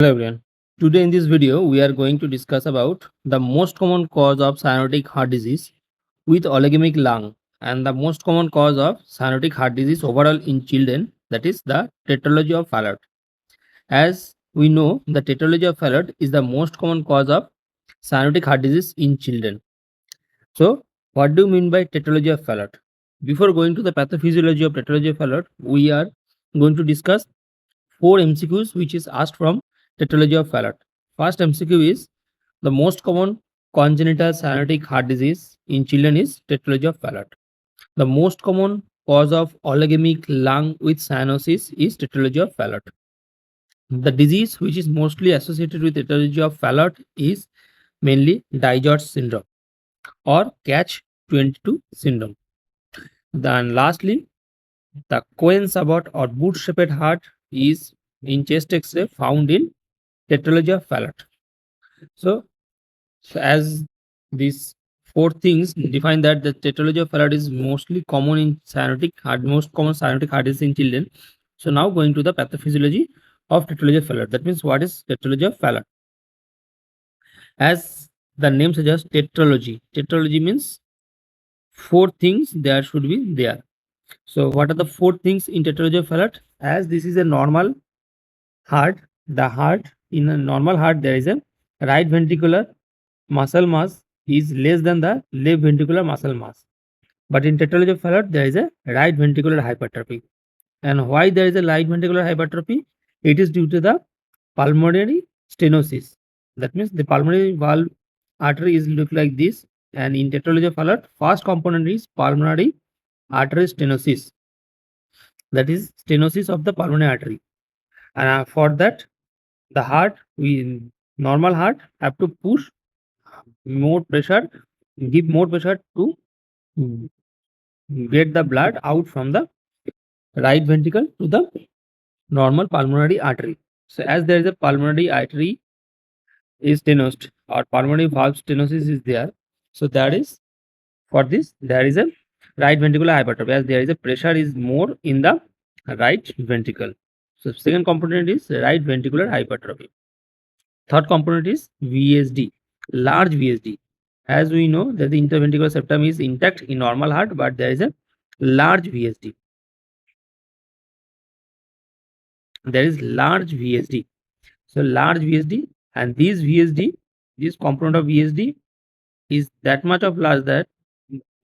Hello everyone. Today in this video we are going to discuss about the most common cause of cyanotic heart disease with oligemic lung and the most common cause of cyanotic heart disease overall in children, that is the tetralogy of Fallot. As we know, the tetralogy of Fallot is the most common cause of cyanotic heart disease in children. So what do you mean by tetralogy of Fallot? Before going to the pathophysiology of tetralogy of Fallot, we are going to discuss 4 MCQs which is asked from Tetralogy of Fallot. First MCQ is the most common congenital cyanotic heart disease in children is Tetralogy of Fallot. The most common cause of oligemic lung with cyanosis is Tetralogy of Fallot. The disease which is mostly associated with Tetralogy of Fallot is mainly Dijor's syndrome or Catch-22 syndrome. Then lastly, the Cohen-Sabot or boot-shaped heart is in chest X-ray found in Tetralogy of Fallot. So as these 4 things define that the tetralogy of Fallot is mostly common in cyanotic heart, most common cyanotic heart disease in children. So now going to the pathophysiology of tetralogy of Fallot. That means what is tetralogy of Fallot? As the name suggests, tetralogy. Tetralogy means 4 things there should be there. So what are the 4 things in tetralogy of Fallot? As this is a normal heart, the heart in a normal heart there is a right ventricular muscle mass is less than the left ventricular muscle mass. But in tetralogy of Fallot, there is a right ventricular hypertrophy. And why there is a right ventricular hypertrophy? It is due to the pulmonary stenosis. That means the pulmonary valve artery is look like this. And in tetralogy of Fallot, first component is pulmonary artery stenosis. That is stenosis of the pulmonary artery. And for that, the heart, normal heart, have to push more pressure, give more pressure to get the blood out from the right ventricle to the normal pulmonary artery. So as there is a pulmonary artery is stenosed or pulmonary valve stenosis is there, so that is for this there is a right ventricular hypertrophy as there is a pressure is more in the right ventricle. So second component is right ventricular hypertrophy. Third component is VSD, large VSD. As we know that the interventricular septum is intact in normal heart, but there is a large VSD. There is large VSD. So large VSD and this component of VSD is that much of large that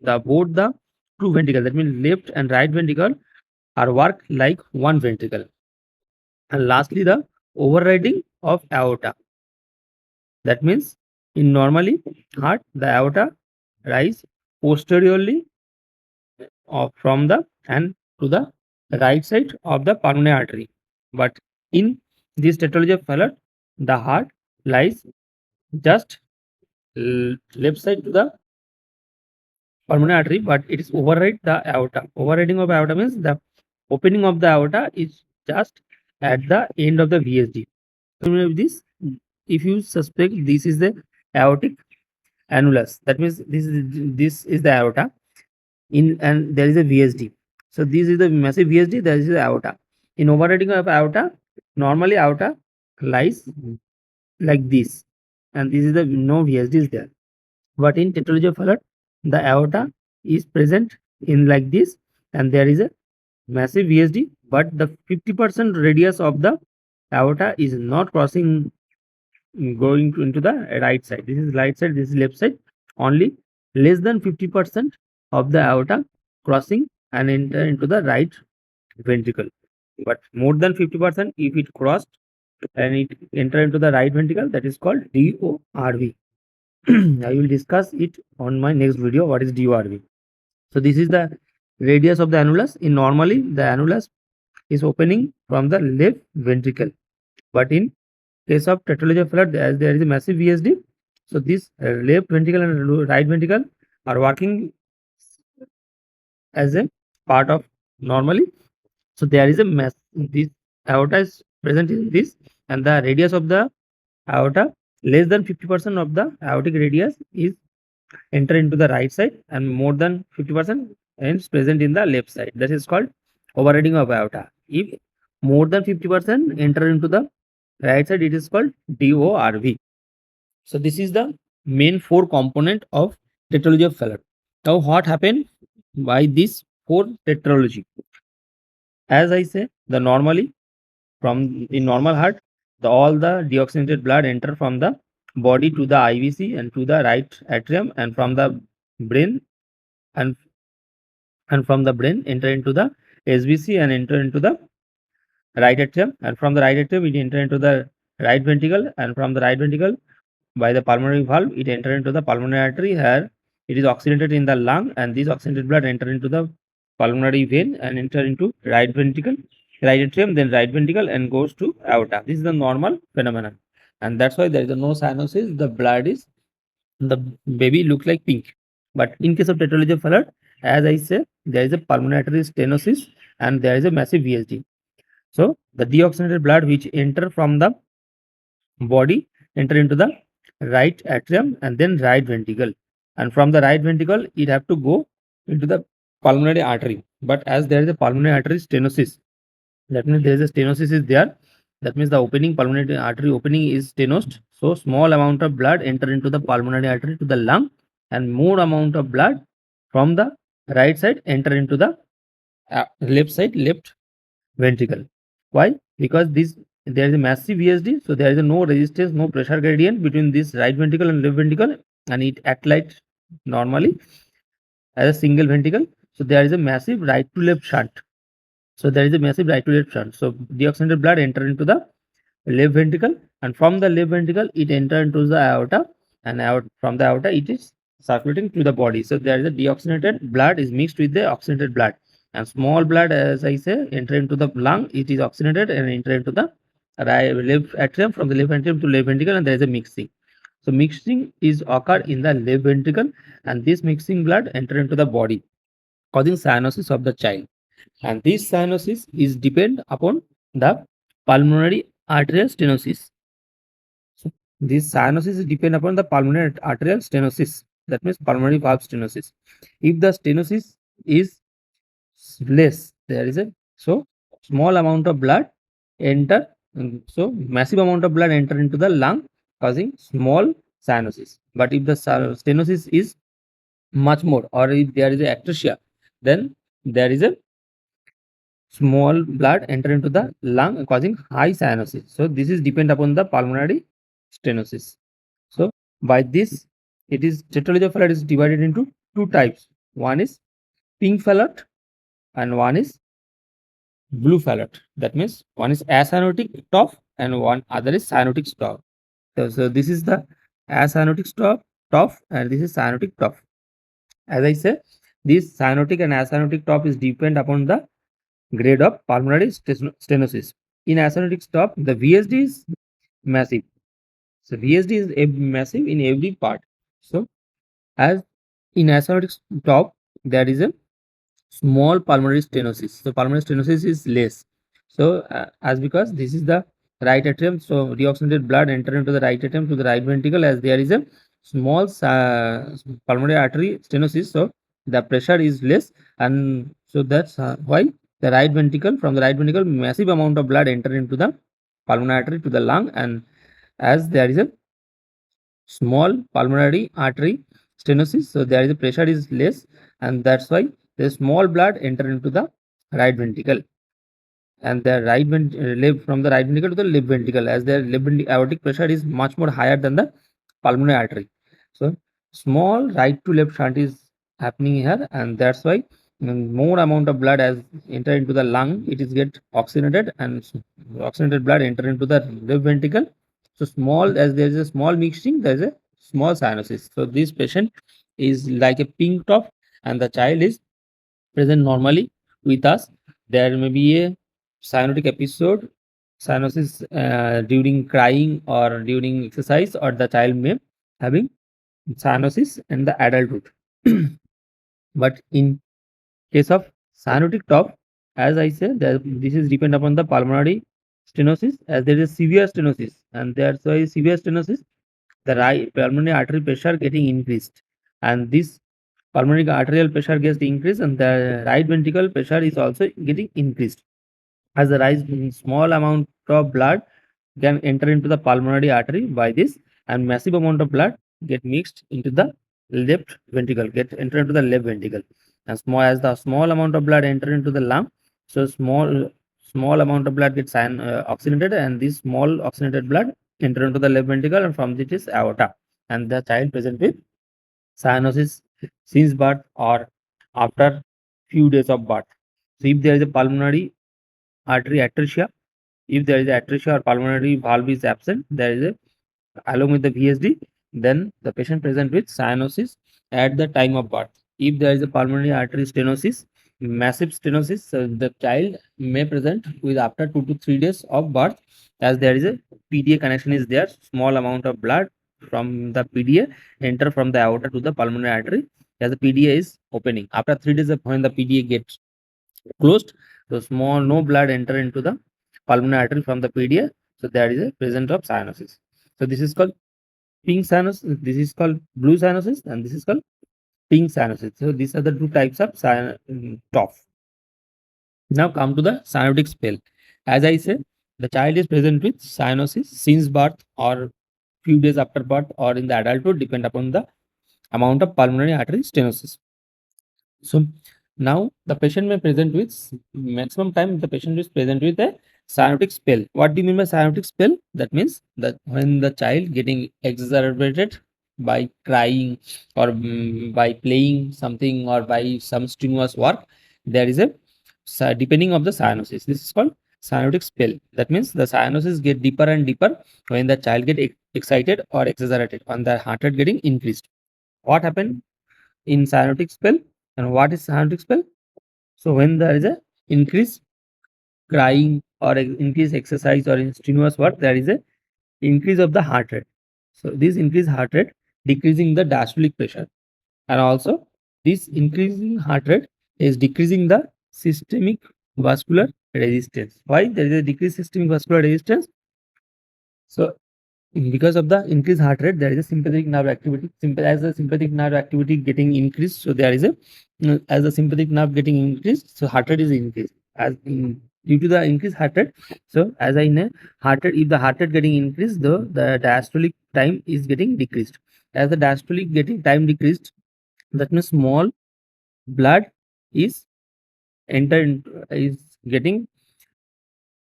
both the two ventricle, that means left and right ventricle, are work like one ventricle. And lastly, the overriding of aorta. That means in normally heart, the aorta rise posteriorly from the and to the right side of the pulmonary artery. But in this tetralogy of Fallot, the heart lies just left side to the pulmonary artery, but it is override the aorta. Overriding of aorta means the opening of the aorta is just at the end of the VSD. So this, if you suspect this is the aortic annulus, that means this is the aorta in and there is a VSD. So this is the massive VSD, there is the aorta. In overriding of aorta, normally aorta lies like this, and this is the no VSD is there. But in tetralogy of Fallot, the aorta is present in like this, and there is a massive VSD, but the 50% radius of the aorta is not crossing going into the right side. This is right side, this is left side. Only less than 50% of the aorta crossing and enter into the right ventricle. But more than 50%, if it crossed and it enter into the right ventricle, that is called DORV. I will discuss it on my next video. What is DORV? So this is the radius of the annulus. In normally, the annulus is opening from the left ventricle, but in case of tetralogy of Fallot, as there is a massive VSD, so this left ventricle and right ventricle are working as a part of normally. So there is a mass. This aorta is present in this, and the radius of the aorta less than 50% of the aortic radius is enter into the right side, and more than 50% is present in the left side. That is called overriding of aorta. If more than 50% enter into the right side it is called DORV. So this is the main four component of tetralogy of Fallot. Now what happened by this four tetralogy? As I say, the normally from in normal heart, all the deoxygenated blood enter from the body to the IVC and to the right atrium, and from the brain and from the brain enter into the SBC and enter into the right atrium, and from the right atrium it enter into the right ventricle, and from the right ventricle by the pulmonary valve it enter into the pulmonary artery. Here it is oxygenated in the lung, and this oxygenated blood enter into the pulmonary vein and enter into right ventricle, right atrium, then right ventricle, and goes to aorta. This is the normal phenomenon, and that's why there is no cyanosis. The blood is, the baby looks like pink. But in case of tetralogy of Fallot, as I say, there is a pulmonary artery stenosis and there is a massive VSD. So the deoxygenated blood which enter from the body enter into the right atrium and then right ventricle, and from the right ventricle it have to go into the pulmonary artery. But as there is a pulmonary artery stenosis, that means there is a stenosis is there, that means the opening pulmonary artery opening is stenosed, so small amount of blood enter into the pulmonary artery to the lung, and more amount of blood from the right side enter into the left side, left ventricle. Why? Because this, there is a massive VSD, so there is a no resistance, no pressure gradient between this right ventricle and left ventricle, and it act like normally as a single ventricle. So there is a massive right to left shunt. So there is a massive right to left shunt. So deoxygenated blood enter into the left ventricle, and from the left ventricle it enter into the aorta, and out from the aorta it is circulating to the body. So there is a deoxygenated blood is mixed with the oxygenated blood, and small blood, as I say, enter into the lung, it is oxygenated and enter into the right left atrium, from the left atrium to left ventricle, and there is a mixing. So mixing is occur in the left ventricle, and this mixing blood enter into the body, causing cyanosis of the child. And this cyanosis is depend upon the pulmonary arterial stenosis. So this cyanosis is depend upon the pulmonary arterial stenosis. That means pulmonary valve stenosis. If the stenosis is less, there is a so small amount of blood enter, so massive amount of blood enter into the lung, causing small cyanosis. But if the stenosis is much more, or if there is a ectasia, then there is a small blood enter into the lung causing high cyanosis. So this is depend upon the pulmonary stenosis. So by this, it is tetralogy of Fallot is divided into two types. One is pink Fallot and one is blue Fallot. That means one is acyanotic top and one other is cyanotic top. So this is the acyanotic top and this is cyanotic top. As I said, this cyanotic and acyanotic top is depend upon the grade of pulmonary stenosis. In acyanotic stop, the VSD is massive. So VSD is massive in every part. So as in acyanotic stop, there is a small pulmonary stenosis. So pulmonary stenosis is less. So as because this is the right atrium, so deoxygenated blood enter into the right atrium to the right ventricle, as there is a small pulmonary artery stenosis. So the pressure is less, and so that's why the right ventricle, from the right ventricle massive amount of blood enter into the pulmonary artery to the lung, and as there is a small pulmonary artery stenosis, so there is a pressure is less, and that's why the small blood enter into the right ventricle, and the right left, from the right ventricle to the left ventricle, as their left aortic pressure is much more higher than the pulmonary artery. So small right to left shunt is happening here, and that's why more amount of blood as enter into the lung, it is get oxygenated, and oxygenated blood enter into the left ventricle. So small, as there is a small mixing, there is a small cyanosis. So this patient is like a pink top, and the child is present normally with us. There may be a cyanotic episode, cyanosis during crying or during exercise, or the child may having cyanosis in the adulthood. But in case of cyanotic top, as I said, this is depend upon the pulmonary stenosis, as there is severe stenosis, and that's why severe stenosis, the right pulmonary artery pressure getting increased, and this pulmonary arterial pressure gets increased, and the right ventricle pressure is also getting increased. As the rise in small amount of blood can enter into the pulmonary artery by this, and massive amount of blood get mixed into the left ventricle, get enter into the left ventricle, and the small amount of blood enter into the lung, so small amount of blood gets oxygenated, and this small oxygenated blood enter into the left ventricle, and from this is aorta, and the child present with cyanosis since birth or after few days of birth. So if there is a pulmonary artery atresia, if there is atresia or pulmonary valve is absent, there is a along with the VSD, then the patient present with cyanosis at the time of birth. If there is a pulmonary artery stenosis, massive stenosis, so the child may present with after 2 to 3 days of birth, as there is a PDA connection is there, small amount of blood from the PDA enter from the aorta to the pulmonary artery, as the PDA is opening. After 3 days of when the PDA gets closed, so no blood enter into the pulmonary artery from the PDA, so there is a present of cyanosis. So this is called pink cyanosis, this is called blue cyanosis, and this is called pink cyanosis. So these are the two types of TOF. Now come to the cyanotic spell. As I said, the child is present with cyanosis since birth or few days after birth or in the adulthood, depend upon the amount of pulmonary artery stenosis. So now the patient may present with maximum time the patient is present with a cyanotic spell. What do you mean by cyanotic spell? That means that when the child getting exacerbated by crying or by playing something or by some strenuous work, there is a depending of the cyanosis. This is called cyanotic spell. That means the cyanosis get deeper and deeper when the child get excited or exaggerated, when the heart rate getting increased. What happened in cyanotic spell? And what is cyanotic spell? So when there is a increase crying or increase exercise or in strenuous work, there is a increase of the heart rate. So this increased heart rate decreasing the diastolic pressure, and also this increasing heart rate is decreasing the systemic vascular resistance. Why there is a decreased systemic vascular resistance? So because of the increased heart rate, there is a sympathetic nerve activity. As the sympathetic nerve activity getting increased, so there is a as the sympathetic nerve getting increased, so heart rate is increased. Due to the increased heart rate, so as I know, heart rate, if the heart rate getting increased, the diastolic time is getting decreased. As the diastolic getting time decreased, that means small blood is entered is getting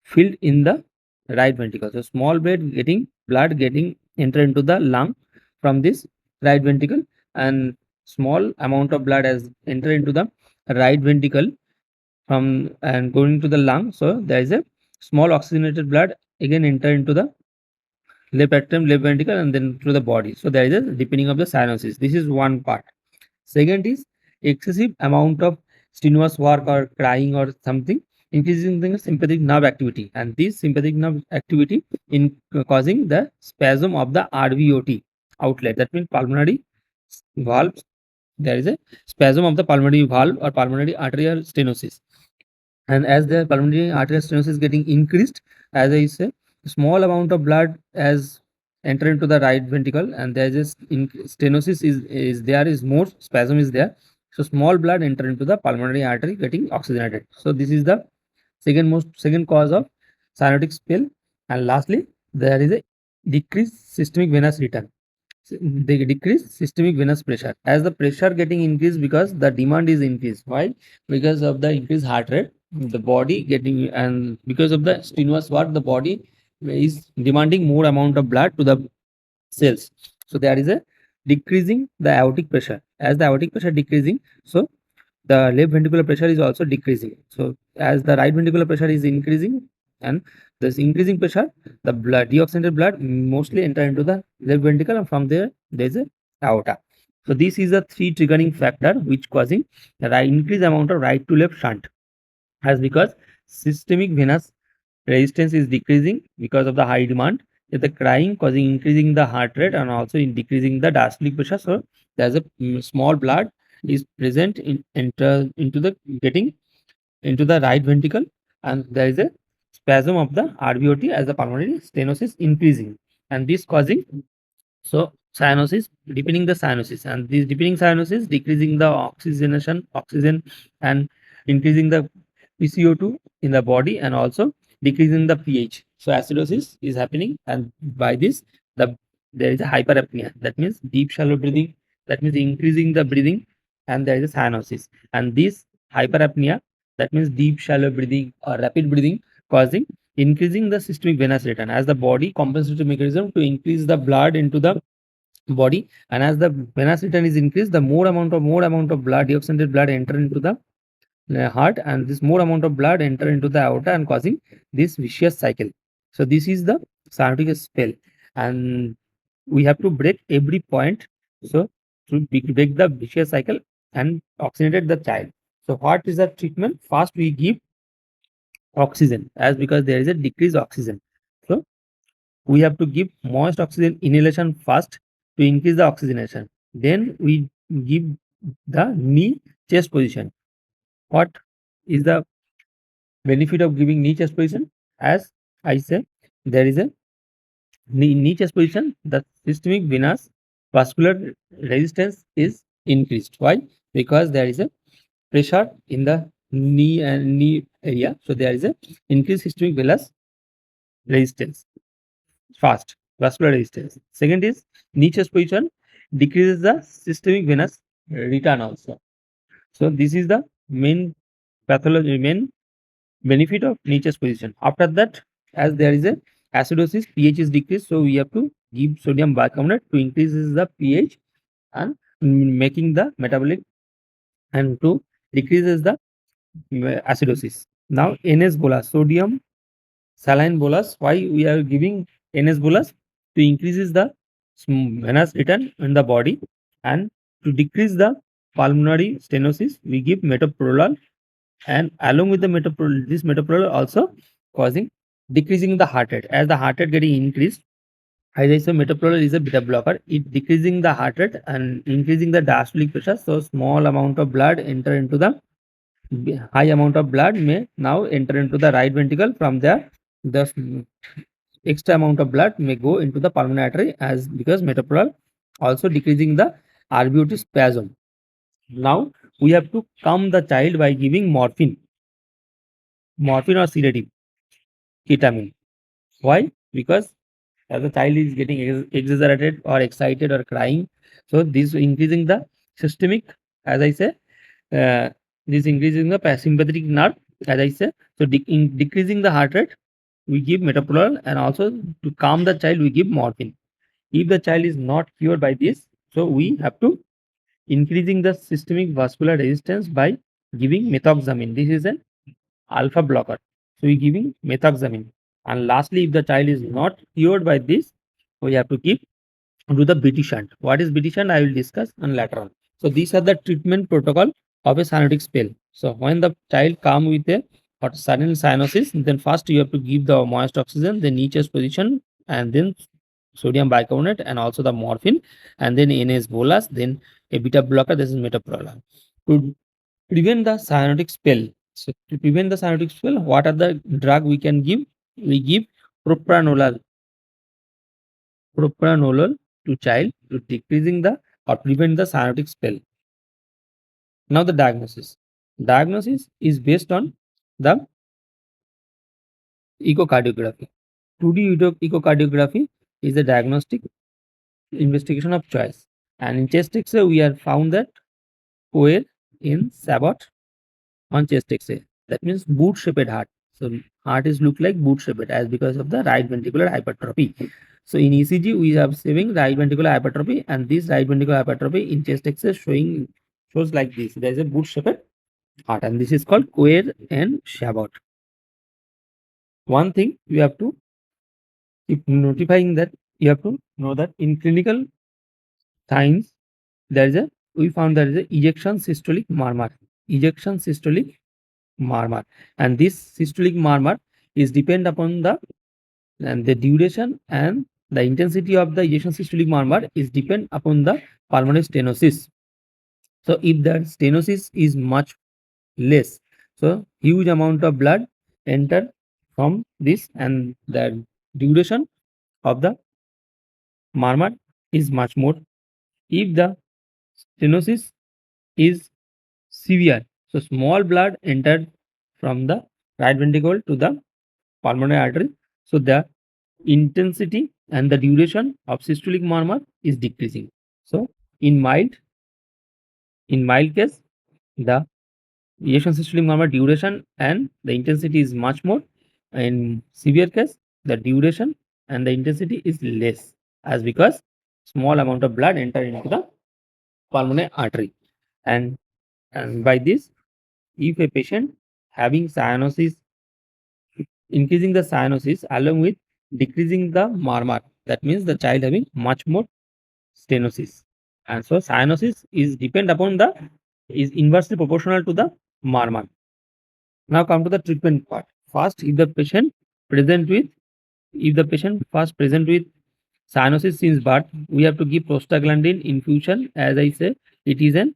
filled in the right ventricle. So small blood getting enter into the lung from this right ventricle, and small amount of blood has enter into the right ventricle from and going to the lung. So there is a small oxygenated blood again enter into the left atrium, left ventricle, and then to the body. So there is a deepening of the cyanosis. This is one part. Second is excessive amount of strenuous work or crying or something increasing the sympathetic nerve activity, and this sympathetic nerve activity in causing the spasm of the RVOT outlet. That means pulmonary valve. There is a spasm of the pulmonary valve or pulmonary arterial stenosis, and as the pulmonary arterial stenosis is getting increased, as I say, small amount of blood has enter into the right ventricle, and there is stenosis is there is more spasm is there, so small blood enter into the pulmonary artery getting oxygenated. So this is the second cause of cyanotic spill. And lastly, there is a decreased systemic venous return. They decrease systemic venous pressure, as the pressure getting increased because the demand is increased. Why? Because of the increased heart rate, the body getting, and because of the strenuous work, the body is demanding more amount of blood to the cells. So there is a decreasing the aortic pressure. As the aortic pressure decreasing, so the left ventricular pressure is also decreasing. So as the right ventricular pressure is increasing, and this increasing pressure, the deoxygenated blood mostly enter into the left ventricle, and from there is a aorta. So this is the three triggering factor which causing the increased amount of right to left shunt, as because systemic venous resistance is decreasing because of the high demand, the crying causing increasing the heart rate and also in decreasing the diastolic pressure. So there's a small blood is present in enter into the getting into the right ventricle, and there is a spasm of the RVOT as the pulmonary stenosis increasing, and this causing so cyanosis, deepening the cyanosis, and this deepening cyanosis decreasing the oxygen and increasing the PCO2 in the body, and also decreasing the pH. So acidosis is happening, and by this there is a hyperapnea. That means deep shallow breathing. That means increasing the breathing, and there is a cyanosis. And this hyperapnea, that means deep shallow breathing or rapid breathing, causing increasing the systemic venous return as the body compensatory mechanism to increase the blood into the body. And as the venous return is increased, the more amount of blood, deoxygenated blood enter into the heart, and this more amount of blood enter into the aorta and causing this vicious cycle. So this is the cyanotic spell, and we have to break every point. So to break the vicious cycle and oxygenate the child. So what is the treatment? First we give oxygen, as because there is a decreased oxygen. So we have to give moist oxygen inhalation first to increase the oxygenation. Then we give the knee chest position. What is the benefit of giving knee chest position? As I say, there is a knee chest position, the systemic venous vascular resistance is increased. Why? Because there is a pressure in the knee area, so there is a increased systemic venous resistance, fast vascular resistance. Second is knee chest position decreases the systemic venous return also. So this is the main pathology, main benefit of knee chest position. After that, as there is a acidosis, pH is decreased, so we have to give sodium bicarbonate to increases the pH and making the metabolic, and to decreases the acidosis. Now NS bolus, sodium saline bolus. Why we are giving NS bolus? To increases the venous return in the body, and to decrease the pulmonary stenosis, we give metoprolol. And along with the metoprolol, this metoprolol also causing decreasing the heart rate. As the heart rate getting increased, as I said, metoprolol is a beta blocker. It decreasing the heart rate and increasing the diastolic pressure. So small amount of blood enter into the high amount of blood may now enter into the right ventricle. From there, the extra amount of blood may go into the pulmonary artery, as because metoprolol also decreasing the RBOT spasm. Now we have to calm the child by giving morphine or sedative, ketamine. Why? Because as the child is getting exaggerated or excited or crying, so this increasing the systemic, as I say, uh, this increasing the parasympathetic nerve, as I say. So in decreasing the heart rate, we give metoprolol, and also to calm the child, we give morphine. If the child is not cured by this, so we have to increasing the systemic vascular resistance by giving methoxamine. This is an alpha blocker. So we giving methoxamine. And lastly, if the child is not cured by this, we have to give do the BT shunt. What is BT shunt? I will discuss on later on. So these are the treatment protocol of a cyanotic spell. So when the child come with a or sudden cyanosis, then first you have to give the moist oxygen, then knee chest position, and then sodium bicarbonate, and also the morphine, and then NS bolus, then a beta blocker. This is metoprolol. To prevent the cyanotic spell. So to prevent the cyanotic spell, what are the drug we can give? We give propranolol, propranolol to child to decreasing the or prevent the cyanotic spell. Now the diagnosis. Diagnosis is based on the echocardiography. 2D echocardiography is the diagnostic investigation of choice. And in chest X-ray, we have found that coil in sabot on chest X-ray. That means boot-shaped heart. So heart is look like boot-shaped as because of the right ventricular hypertrophy. So in ECG, we have saving right ventricular hypertrophy, and this right ventricular hypertrophy in chest X-ray shows like this. There is a boot-shaped heart, and this is called Coeur and Chabot. One thing you have to keep notifying that you have to know that in clinical signs there is a we found there is a ejection systolic murmur. Ejection systolic murmur, and this systolic murmur is depend upon the duration and the intensity of the ejection systolic murmur is depend upon the pulmonary stenosis. So if the stenosis is much less, so huge amount of blood enter from this, and the duration of the murmur is much more. If the stenosis is severe, so small blood entered from the right ventricle to the pulmonary artery. So the intensity and the duration of systolic murmur is decreasing. So in mild case, the ejection systolic murmur duration and the intensity is much more. In severe case, the duration and the intensity is less, as because small amount of blood enter into the pulmonary artery. And by this, if a patient having cyanosis, increasing the cyanosis along with decreasing the murmur, that means the child having much more stenosis. And so cyanosis is depend upon the is inversely proportional to the murmur. Now come to the treatment part. First, if the patient first present with cyanosis since birth, we have to give prostaglandin infusion. As I say, it is an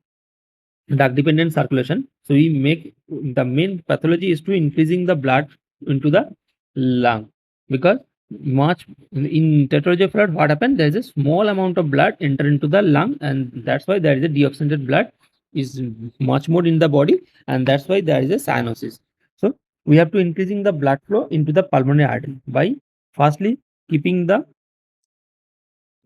drug dependent circulation. So we make the main pathology is to increasing the blood into the lung, because much in tetralogy of Fallot, what happened, there is a small amount of blood enter into the lung, and that's why there is a deoxygenated blood is much more in the body, and that's why there is a cyanosis. So we have to increasing the blood flow into the pulmonary artery by firstly keeping the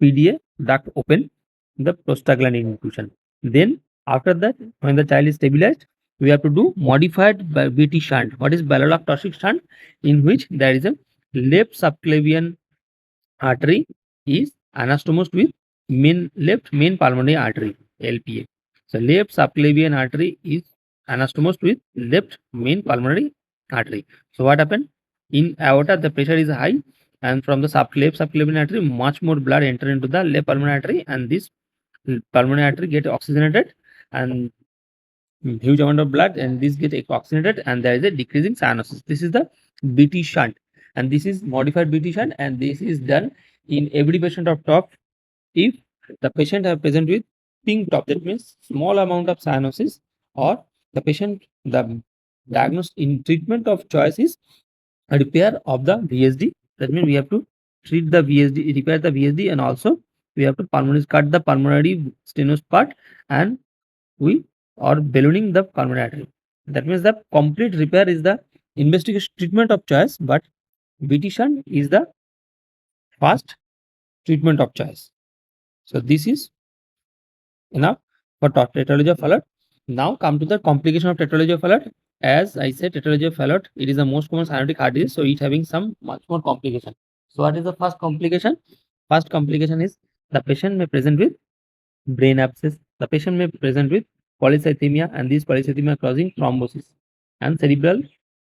PDA duct open, the prostaglandin infusion. Then after that, when the child is stabilized, we have to do modified BT shunt. What is Balolactoxic shunt? In which there is a left subclavian artery is anastomosed with left main pulmonary artery, LPA. So left subclavian artery is anastomosed with left main pulmonary artery. So what happened? In aorta, the pressure is high, and from the left subclavian artery, much more blood enter into the left pulmonary artery, and this pulmonary artery get oxygenated, and huge amount of blood, and this get oxygenated, and there is a decreasing cyanosis. This is the BT shunt, and this is modified BT shunt, and this is done in every patient of top. If the patient are present with pink top, that means small amount of cyanosis, or the diagnosed in treatment of choice is a repair of the VSD. That means we have to treat the VSD, repair the VSD, and also we have to cut the pulmonary stenosis part, and we are ballooning the pulmonary artery. That means the complete repair is the investigation treatment of choice, but BT shunt is the first treatment of choice. So this is enough for tetralogy of Fallot. Now come to the complication of tetralogy of Fallot. As I said, tetralogy of Fallot, it is the most common cyanotic heart disease, so it having some much more complication. So what is the first complication? First complication is the patient may present with brain abscess. The patient may present with polycythemia, and this polycythemia causing thrombosis, and cerebral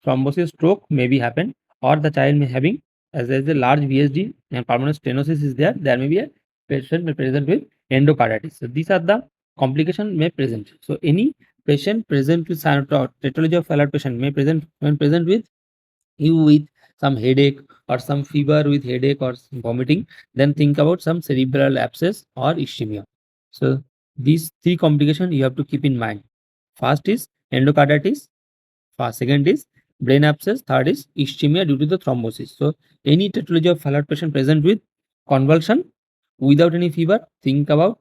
thrombosis stroke may be happen, or the child may having, as there is a large VSD and pulmonary stenosis is there, there may be a patient may present with endocarditis. So these are the complication may present. So any patient present with tetralogy of Fallot patient may present with some headache or some fever with headache or vomiting, then think about some cerebral abscess or ischemia. So these three complications you have to keep in mind. First is endocarditis, second is brain abscess, third is ischemia due to the thrombosis. So any tetralogy of Fallot patient present with convulsion without any fever, think about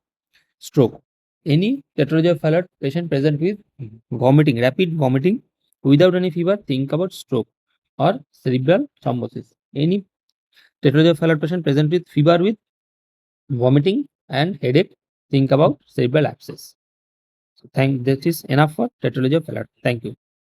stroke. Any tetralogy of Fallot patient present with vomiting, rapid vomiting without any fever, think about stroke or cerebral thrombosis. Any tetralogy of Fallot patient present with fever with vomiting and headache, think about cerebral abscess. So this is enough for tetralogy of Fallot. Thank you.